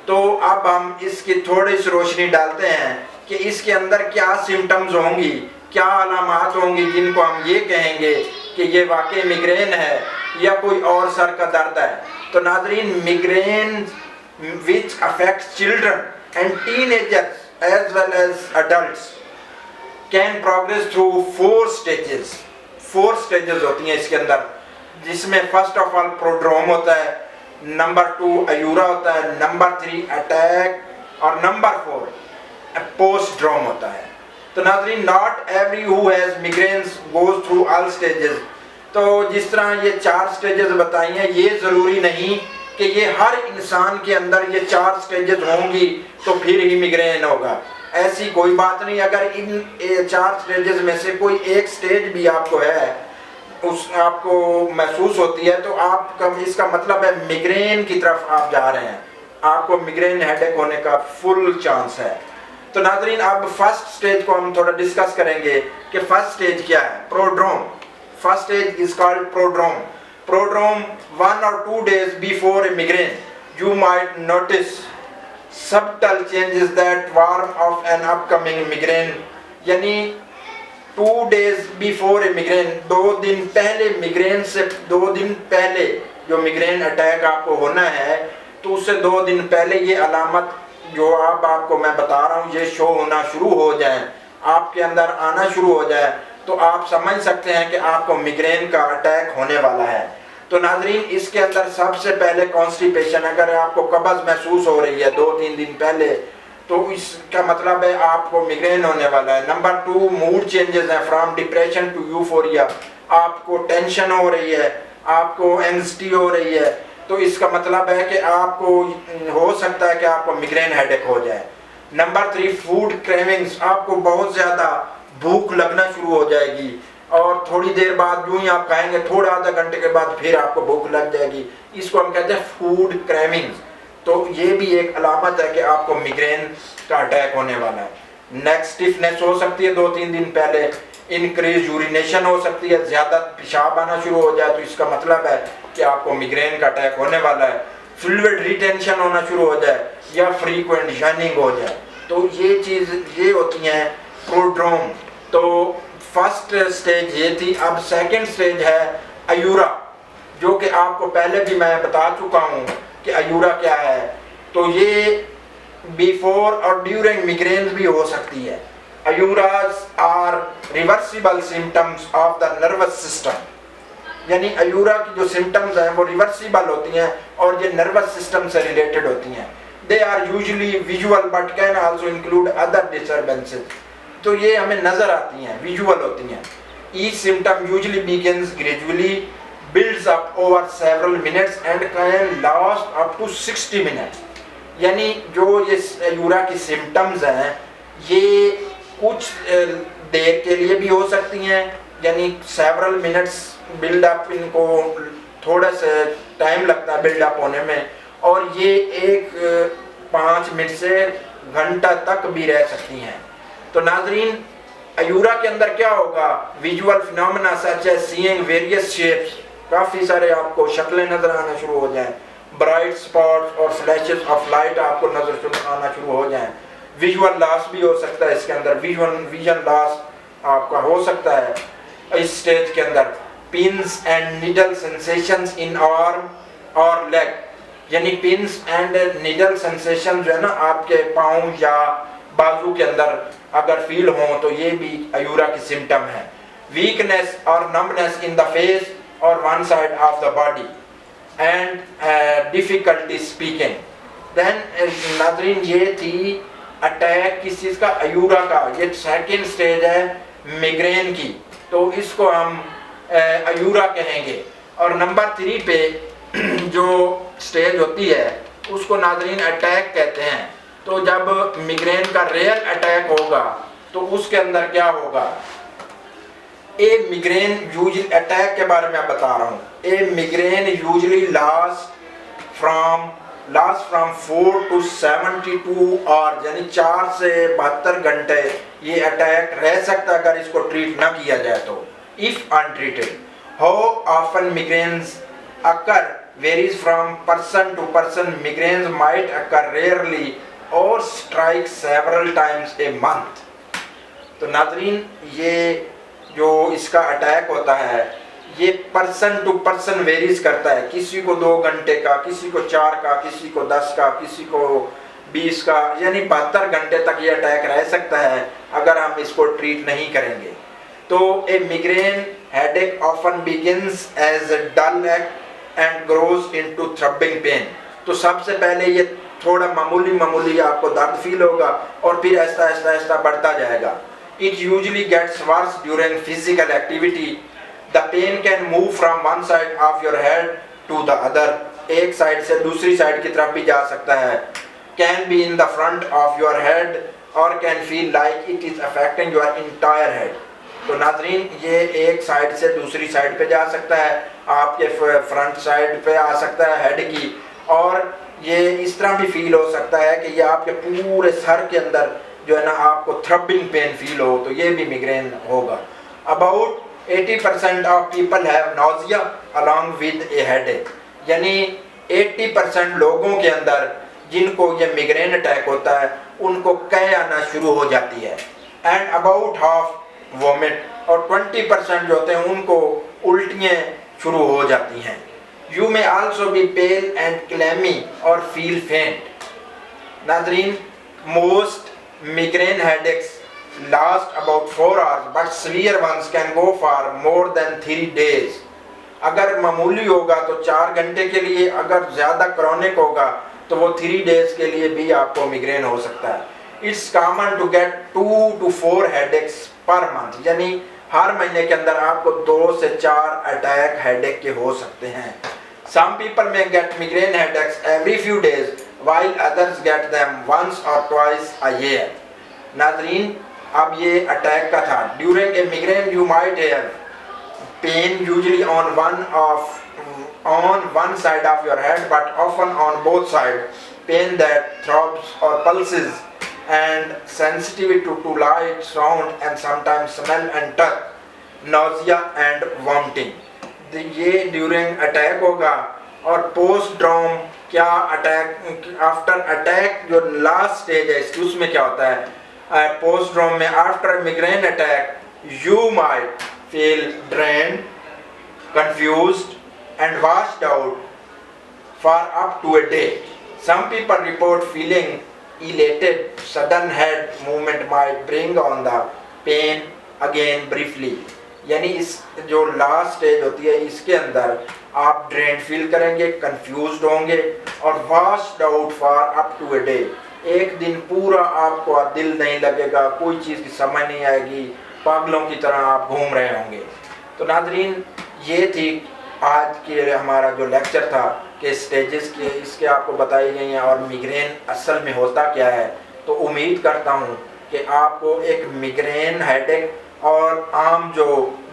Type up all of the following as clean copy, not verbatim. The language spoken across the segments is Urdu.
تو اب ہم اس کی تھوڑی سی روشنی ڈالتے ہیں کہ اس کے اندر کیا سمٹمز ہوں گی، کیا علامات ہوں گی جن کو ہم یہ کہیں گے کہ یہ واقعی میگرین ہے یا کوئی اور سر کا درد ہے۔ تو ناظرین، migraine which affects children and teenagers as well as adults can progress through 4 stages. 4 stages ہوتی ہیں اس کے اندر، جس میں فرسٹ آف آل پروڈروم ہوتا ہے، نمبر 2 ایورا ہوتا ہے، نمبر 3 اٹیک اور نمبر 4 پوسٹ ڈروم ہوتا ہے۔ تو ناظرین، not every who has migraines goes through all stages۔ تو جس طرح یہ 4 سٹیجز بتائی ہیں، یہ ضروری نہیں کہ یہ ہر انسان کے اندر یہ 4 سٹیجز ہوں گی تو پھر ہی میگرین ہوگا، ایسی کوئی بات نہیں۔ اگر ان 4 سٹیجز میں سے کوئی ایک سٹیج بھی آپ کو ہے، آپ کو محسوس ہوتی ہے، تو آپ کا اس کا مطلب ہے میگرین کی طرف آپ جا رہے ہیں، آپ کو میگرین ہیڈ ایک ہونے کا فل چانس ہے۔ تو ناظرین، اب فرسٹ سٹیج کو ہم تھوڑا ڈسکس کریں گے کہ فرسٹ سٹیج کیا ہے۔ Prodrome, first stage is called prodrome. Prodrome, 1 or 2 days before a migraine, you might notice subtle changes that warn of an upcoming migraine. یعنی 2 days before a migraine، 2 دن پہلے migraine سے 2 دن پہلے جو migraine اٹیک آپ کو ہونا ہے، تو اس سے 2 دن پہلے یہ علامت جو آپ کو میں بتا رہا ہوں یہ شو ہونا شروع ہو جائیں، آپ کے اندر آنا شروع ہو جائے، تو آپ سمجھ سکتے ہیں کہ آپ کو میگرین کا اٹیک ہونے والا ہے۔ تو ناظرین، اس کے اندر سب سے پہلے کانسٹیپیشن، اگر آپ کو قبض محسوس ہو رہی ہے 2-3 دن پہلے، تو اس کا مطلب ہے آپ کو میگرین ہونے والا ہے۔ نمبر 2 موڈ چینجز ہیں، فرام ڈپریشن ٹو یوفوریا، آپ کو ٹینشن ہو رہی ہے، آپ کو اینگزٹی ہو رہی ہے، تو اس کا مطلب ہے کہ آپ کو ہو سکتا ہے کہ آپ کو میگرین ہیڈ ایک ہو جائے۔ نمبر 3 فوڈ کریونگز، آپ کو بہت زیادہ بھوک لگنا شروع ہو جائے گی، اور تھوڑی دیر بعد جو ہی آپ کھائیں گے، تھوڑا آدھا گھنٹے کے بعد پھر آپ کو بھوک لگ جائے گی، اس کو ہم کہتے ہیں فوڈ کریونگز۔ تو یہ بھی ایک علامت ہے کہ آپ کو میگرین کا اٹیک ہونے والا ہے۔ نیک اسٹفنس ہو سکتی ہے 2-3 دن پہلے، انکریز یورینیشن ہو سکتی ہے، زیادہ پیشاب آنا شروع ہو جائے، تو اس کا مطلب ہے کہ آپ کو میگرین کا اٹیک ہونے والا ہے۔ فلوئڈ ریٹینشن ہونا شروع ہو جائے یا فریکوینٹ یارننگ ہو جائے، تو یہ ہوتی ہیں پروڈروم۔ تو فرسٹ سٹیج یہ تھی۔ اب سیکنڈ سٹیج ہے ایورا، جو کہ آپ کو پہلے بھی میں بتا چکا ہوں کہ ایورا کیا ہے۔ تو یہ بیفور اور ڈیورنگ میگرین بھی ہو سکتی ہے۔ Auras are reversible symptoms of the nervous system, یعنی ایورا کی جو سمٹمز ہیں وہ ریورسیبل ہوتی ہیں اور یہ نروس سسٹم سے ریلیٹڈ ہوتی ہیں۔ They are usually visual but can also include other disturbances, تو یہ ہمیں نظر آتی ہیں، ویژول ہوتی ہیں۔ Each symptom usually begins gradually, builds up over several minutes and can last up to 60 minutes۔ یعنی جو یہ ایورا کی سمٹمز ہیں یہ کچھ دیر کے لیے بھی ہو سکتی ہیں، یعنی several minutes بلڈ اپ، ان کو تھوڑا سا ٹائم لگتا ہے بلڈ اپ ہونے میں، اور یہ 5 منٹ سے گھنٹہ تک بھی رہ سکتی ہیں۔ تو ناظرین، ایورا کے اندر کیا ہوگا؟ ویژول فینومینا سچ ایز سینگ ویریس شیپس، کافی سارے آپ کو شکلیں نظر آنا شروع ہو جائیں، برائٹ اسپاٹس اور فلیشز آف لائٹ آپ کو نظر آنا شروع ہو جائیں۔ ویژول لاس بھی ہو سکتا ہے اس کے اندر، ویژن لاس آپ کا ہو سکتا ہے اس سٹیج کے اندر۔ پنس اینڈ نیڈل سینسیشنز ان آرم اور لیگ، یعنی پنس اینڈ نیڈل سینسیشن جو ہے نا آپ کے پاؤں یا بازو کے اندر اگر فیل ہوں تو یہ بھی ایورا کی سمٹم ہے۔ ویکنیس اور نمبنس ان دا فیس اور one side of the body and difficulty speaking. Then ناظرین، یہ تھی اٹیک کس چیز کا؟ ایورا کا۔ یہ سیکنڈ سٹیج ہے میگرین کی، تو اس کو ہم ایورا کہیں گے۔ اور نمبر 3 پہ جو سٹیج ہوتی ہے اس کو ناظرین اٹیک کہتے ہیں۔ تو جب میگرین کا ریئل اٹیک ہوگا تو اس کے اندر کیا ہوگا؟ اے میگرین یوزلی اٹیک کے بارے میں بتا رہا ہوں۔ A migraine usually last from 4 to 72 hours، یعنی 4 سے 72 گھنٹے یہ اٹیک رہ سکتا ہے اگر اس کو ٹریٹ نہ کیا جائے تو۔ if untreated, how often migraines occur varies from person to person. Migraines might occur rarely or strike several times a month. تو ناظرین یہ جو اس کا اٹیک ہوتا ہے یہ پرسن ٹو پرسن ویریز کرتا ہے، کسی کو 2 گھنٹے کا، کسی کو 4 کا، کسی کو 10 کا، کسی کو 20 کا، یعنی 72 گھنٹے تک یہ اٹیک رہ سکتا ہے اگر ہم اس کو ٹریٹ نہیں کریں گے. تو a migraine headache often begins as a dull ache and grows into throbbing pain. تو سب سے پہلے یہ تھوڑا معمولی آپ کو درد فیل ہوگا اور پھر آہستہ بڑھتا جائے گا. It usually gets worse during physical activity. The pain can move from one side of your head to the other. ایک سائڈ سے دوسری سائڈ کی طرف بھی جا سکتا ہے. Can be in the front of your head or can feel like it is affecting your entire head. تو ناظرین یہ ایک سائڈ سے دوسری سائڈ پہ جا سکتا ہے، آپ کے فرنٹ سائڈ پہ آ سکتا ہے ہیڈ کی، اور یہ اس طرح بھی فیل ہو سکتا ہے کہ یہ آپ کے پورے سر کے اندر جو ہے نا آپ کو تھربنگ پین فیل ہو، تو یہ بھی میگرین ہوگا. About 80% of people have nausea along with a headache. یعنی 80% لوگوں کے اندر جن کو یہ میگرین اٹیک ہوتا ہے ان کو قے آنا شروع ہو جاتی ہے. And about half vomit. اور 20% جو ہوتے ہیں ان کو الٹیاں شروع ہو جاتی ہیں. You may also be pale and clammy or feel faint. ناظرین most migraine headaches last about 4 hours but severe ones can go for more than 3 days. اگر معمولی ہوگا تو 4 گھنٹے کے لیے، اگر زیادہ کرونک ہوگا تو وہ 3 days کے لیے بھی آپ کو میگرین ہو سکتا ہے. It's common to get 2 to 4 headaches per month. یعنی ہر مہینے کے اندر آپ کو 2 سے 4 اٹیک ہیڈیک کے ہو سکتے ہیں. Some people may get migraine headaches every few days while others get them once or twice a year. ناظرین اب یہ اٹیک کا تھا. During a migraine you might have pain usually on one side of your head but often on both sides. Pain that throbs or pulses and sensitivity to light, sound and sometimes smell and touch. Nausea and vomiting. یہ ڈیورنگ اٹیک ہوگا. اور پوسٹ ڈروم کیا اٹیک آفٹر اٹیک جو لاسٹ سٹیج ہے اس میں کیا ہوتا ہے پوسٹ ڈروم میں after migraine attack you might feel drained confused and washed out for up to a day. Some people report feeling elated. Sudden head movement might bring on the pain again briefly. یعنی اس جو لاسٹ سٹیج ہوتی ہے اس کے اندر آپ ڈرینڈ فیل کریں گے، کنفیوزڈ ہوں گے اور washed out for up to a day. ایک دن پورا آپ کو دل نہیں لگے گا، کوئی چیز کی سمجھ نہیں آئے گی، پاگلوں کی طرح آپ گھوم رہے ہوں گے. تو ناظرین یہ تھی آج کے ہمارا جو لیکچر تھا کہ سٹیجز کے اس کے آپ کو بتائی گئی ہیں اور میگرین اصل میں ہوتا کیا ہے. تو امید کرتا ہوں کہ آپ کو ایک میگرین ہیڈیک اور عام جو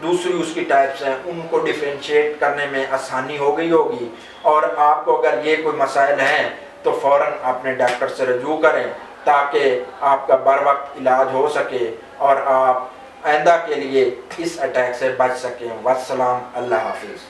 دوسری اس کی ٹائپس ہیں ان کو ڈیفرینشیٹ کرنے میں آسانی ہو گئی ہوگی. اور آپ کو اگر یہ کوئی مسائل ہیں تو فوراً اپنے ڈاکٹر سے رجوع کریں تاکہ آپ کا بر وقت علاج ہو سکے اور آپ آئندہ کے لیے اس اٹیک سے بچ سکیں. والسلام، اللہ حافظ.